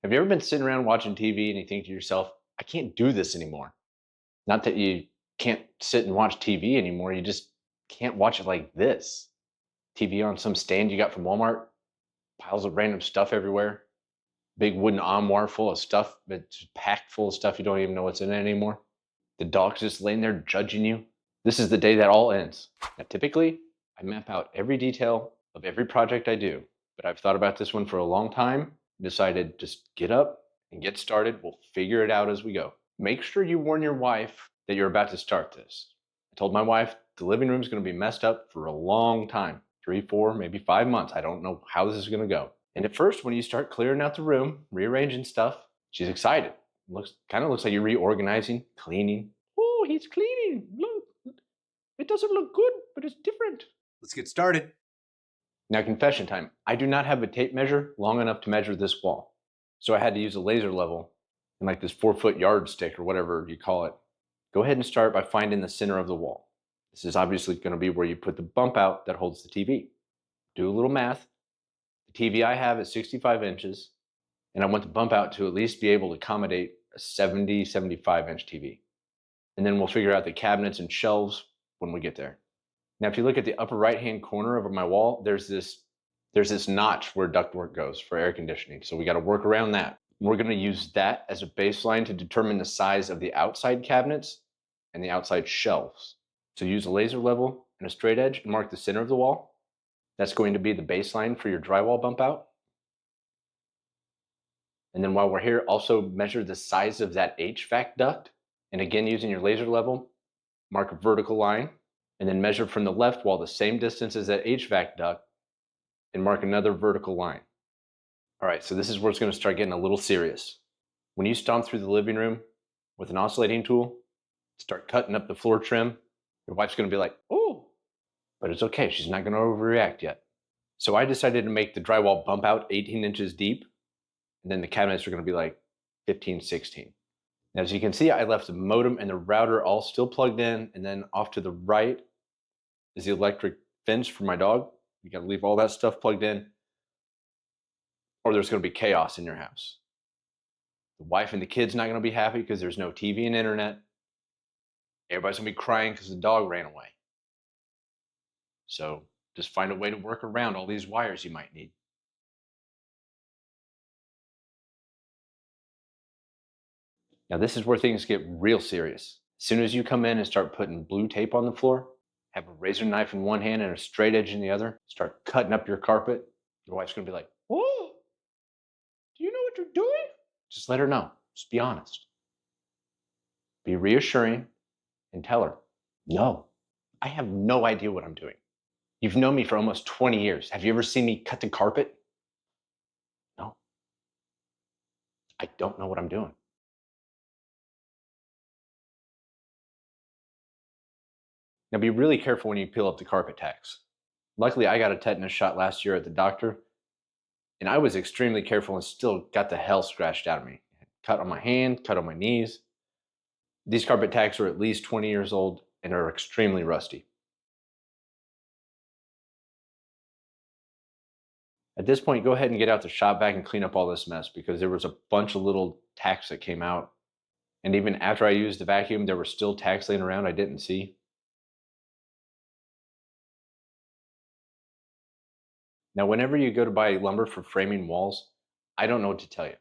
Have you ever been sitting around watching TV and you think to yourself, I can't do this anymore? Not that you can't sit and watch TV anymore, you just can't watch it like this. TV on some stand you got from Walmart, piles of random stuff everywhere, big wooden armoire full of stuff that's packed full of stuff you don't even know what's in it anymore. The dog's just laying there judging you. This is the day that all ends. Now, typically, I map out every detail of every project I do, but I've thought about this one for a long time, decided just get up and get started. We'll figure it out as we go. Make sure you warn your wife that you're about to start this. I told my wife the living room is going to be messed up for a long time, 3, 4, maybe 5 months. I don't know how this is going to go. And at first, when you start clearing out the room, rearranging stuff, she's excited. Looks like you're reorganizing, cleaning. Oh, he's cleaning. Look, it doesn't look good, but it's different. Let's get started. Now, confession time. I do not have a tape measure long enough to measure this wall. So I had to use a laser level and like this 4-foot yardstick or whatever you call it. Go ahead and start by finding the center of the wall. This is obviously going to be where you put the bump out that holds the TV. Do a little math. The TV I have is 65 inches, and I want the bump out to at least be able to accommodate a 70, 75-inch TV. And then we'll figure out the cabinets and shelves when we get there. Now, if you look at the upper right-hand corner of my wall, there's this notch where ductwork goes for air conditioning. So we got to work around that. We're going to use that as a baseline to determine the size of the outside cabinets and the outside shelves. So use a laser level and a straight edge and mark the center of the wall. That's going to be the baseline for your drywall bump out. And then while we're here, also measure the size of that HVAC duct. And again, using your laser level, mark a vertical line, and then measure from the left wall the same distance as that HVAC duct, and mark another vertical line. All right, so this is where it's going to start getting a little serious. When you stomp through the living room with an oscillating tool, start cutting up the floor trim, your wife's going to be like, oh, but it's okay. She's not going to overreact yet. So I decided to make the drywall bump out 18 inches deep, and then the cabinets are going to be like 15, 16. Now, as you can see, I left the modem and the router all still plugged in, and then off to the right is the electric fence for my dog. You got to leave all that stuff plugged in, or there's going to be chaos in your house. The wife and the kids not going to be happy because there's no TV and internet. Everybody's going to be crying because the dog ran away. So just find a way to work around all these wires you might need. Now, this is where things get real serious. As soon as you come in and start putting blue tape on the floor, have a razor knife in one hand and a straight edge in the other, start cutting up your carpet, your wife's going to be like, oh, do you know what you're doing? Just let her know. Just be honest. Be reassuring and tell her, no, I have no idea what I'm doing. You've known me for almost 20 years. Have you ever seen me cut the carpet? No. I don't know what I'm doing. Now be really careful when you peel up the carpet tacks. Luckily, I got a tetanus shot last year at the doctor, and I was extremely careful and still got the hell scratched out of me. Cut on my hand, cut on my knees. These carpet tacks are at least 20 years old and are extremely rusty. At this point, go ahead and get out the shop vac and clean up all this mess because there was a bunch of little tacks that came out. And even after I used the vacuum, there were still tacks laying around I didn't see. Now, whenever you go to buy lumber for framing walls, I don't know what to tell you.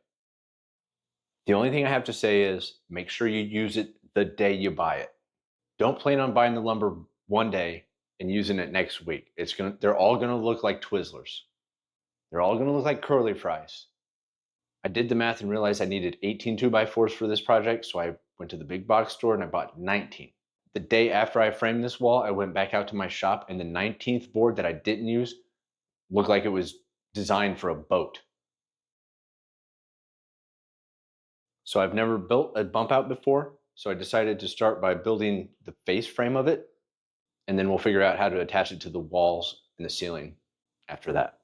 The only thing I have to say is make sure you use it the day you buy it. Don't plan on buying the lumber one day and using it next week. They're all gonna look like Twizzlers. They're all gonna look like curly fries. I did the math and realized I needed 18 2x4s for this project, so I went to the big box store and I bought 19. The day after I framed this wall, I went back out to my shop and the 19th board that I didn't use looked like it was designed for a boat. So I've never built a bump out before, so I decided to start by building the face frame of it, and then we'll figure out how to attach it to the walls and the ceiling after that.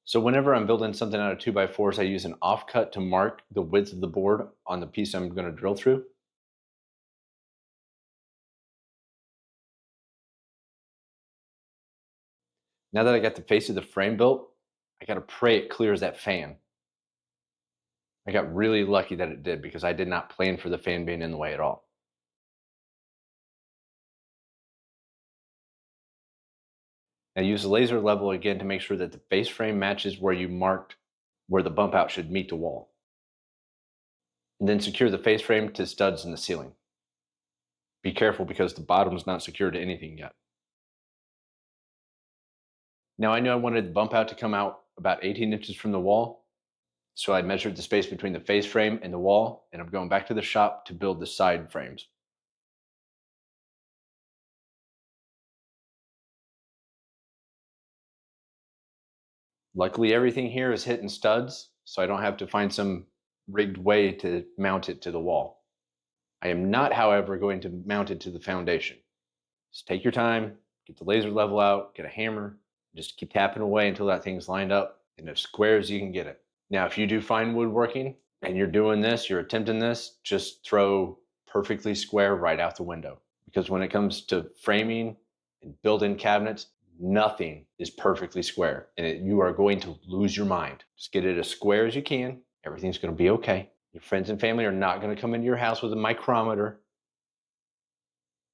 So whenever I'm building something out of 2x4s, I use an offcut to mark the width of the board on the piece I'm going to drill through. Now that I got the face of the frame built, I got to pray it clears that fan. I got really lucky that it did because I did not plan for the fan being in the way at all. Now use the laser level again to make sure that the face frame matches where you marked where the bump out should meet the wall. And then secure the face frame to studs in the ceiling. Be careful because the bottom is not secured to anything yet. Now I knew I wanted the bump out to come out about 18 inches from the wall. So I measured the space between the face frame and the wall, and I'm going back to the shop to build the side frames. Luckily, everything here is hitting studs, so I don't have to find some rigged way to mount it to the wall. I am not, however, going to mount it to the foundation. Just take your time, get the laser level out, get a hammer, just keep tapping away until that thing's lined up and as square as you can get it. Now, if you do find woodworking and you're doing this, you're attempting this, just throw perfectly square right out the window. Because when it comes to framing and built-in cabinets, nothing is perfectly square and you are going to lose your mind. Just get it as square as you can. Everything's going to be okay. Your friends and family are not going to come into your house with a micrometer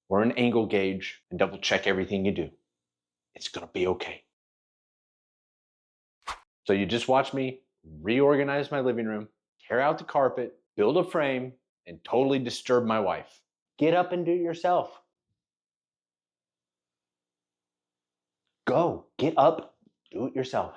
or an angle gauge and double check everything you do. It's going to be okay. So you just watched me reorganize my living room, tear out the carpet, build a frame, and totally disturb my wife. Get up and do it yourself. Go, get up, do it yourself.